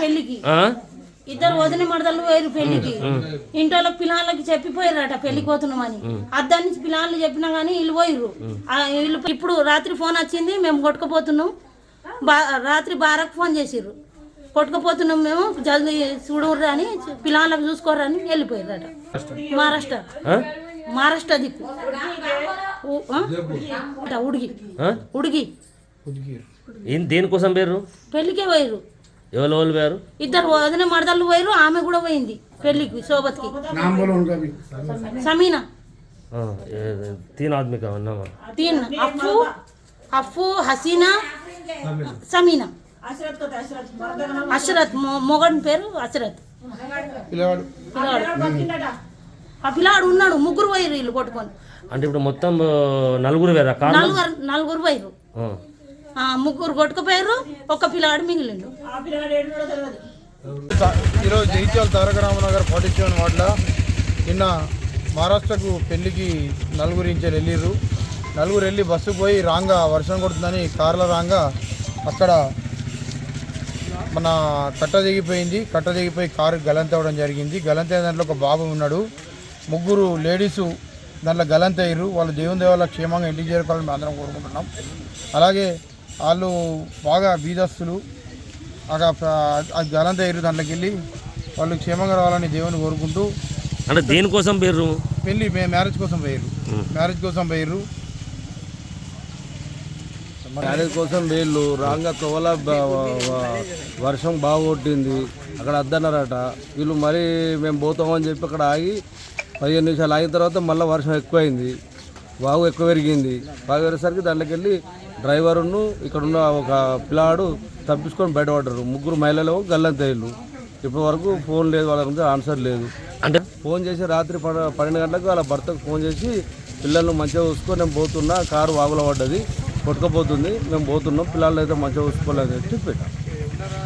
పెళ్లికి. ఇద్దరు వదిన మడదలు పోయారు పెళ్లికి. ఇంటోళ్ళకి పిల్లలకి చెప్పిపోయారట పెళ్లికి పోతున్నామని. అద్దాని నుంచి పిల్లలు చెప్పినా కానీ వీళ్ళు పోయిర్రు. వీళ్ళు ఇప్పుడు రాత్రి ఫోన్ వచ్చింది, మేము కొట్టుకుపోతున్నాం. రాత్రి బారాకు ఫోన్ చేసిర్రు, కొట్టుకుపోతున్నాం మేము, జల్దీ చూడరు అని పిల్లలకు చూసుకోరని వెళ్ళిపోయారట. మహారాష్ట్ర దిక్కు ఉడిగి ఉడిగి దేనికోసం పోయారు? పెళ్లికే పోయారు. ఎవరు పోయారు? ఇద్దరు వదిన మడదలు పోయారు. ఆమె కూడా పోయింది పెళ్లికి సోబత్కి. సమీనా 3 आदमी का नाम 3 అఫ్ఫు హసీనా సమీనా. అషరత్ మొగన్ పేరు అషరత్. ఆ పిల్లాడు ఉన్నాడు. ముగ్గురు పోయారు వీళ్ళు కొట్టుకొని. అంటే ఇప్పుడు మొత్తం నలుగురు పోయారు. ముగ్గురు కొట్టుకుపోయారు, ఒక్క పిల్లాడు మిగిలిండు. ఈరోజు జగిత్యాల తారక రామనగర్ 47 వార్డులో నిన్న మహారాష్ట్రకు పెళ్లికి నలుగురు ఇంచెలు వెళ్ళిర్రు. నలుగురు వెళ్ళి బస్సుకు పోయి రాంగా వర్షం కొడుతుందని కార్లో రాంగా అక్కడ మన కట్ట దిగిపోయి కారు గలంతవ్వడం జరిగింది. గలంతైన దాంట్లో ఒక బాబు ఉన్నాడు. ముగ్గురు లేడీసు దాంట్లో గలంతయ్యారు. వాళ్ళు దేవుని దేవాల క్షేమంగా ఇంటికి చేరుకోవాలని మేము అందరం కోరుకుంటున్నాం. అలాగే వాళ్ళు బాగా బీదస్తులు. గలంతయ్యారు, దాంట్లోకి వెళ్ళి వాళ్ళు క్షేమంగా రావాలని దేవుని కోరుకుంటూ. అంటే దేనికోసం పోయారు? పెళ్ళి మ్యారేజ్ కోసం పోయారు. మ్యారేజ్ కోసం వీళ్ళు రాంగా తోల వర్షం బాగా కొట్టింది. అక్కడ అద్దన్నారట. వీళ్ళు మరీ మేము పోతామని చెప్పి అక్కడ ఆగి 15 నిమిషాలు ఆగిన తర్వాత మళ్ళీ వర్షం ఎక్కువైంది. బాగు ఎక్కువ పెరిగింది. బాగా పెరిగేసరికి దాంట్లోకి వెళ్ళి డ్రైవరును ఇక్కడున్న ఒక పిల్లాడు తప్పించుకొని బయటపడ్డారు. ముగ్గురు మహిళలు గల్లంతయ్యారు. ఇప్పటి వరకు ఫోన్ లేదు, వాళ్ళ గురించి ఆన్సర్ లేదు. అంటే ఫోన్ చేసి రాత్రి 12 గంటలకు వాళ్ళ భర్తకు ఫోన్ చేసి పిల్లలను మంచిగా చూసుకొని నేను పోతున్నా, కారు వాగులో పడ్డది, కొట్టుకుపోతుంది, మేము పోతున్నాం, పిల్లలు అయితే మంచిగా చూసుకోలేదు అని చెప్పి పెట్టాం.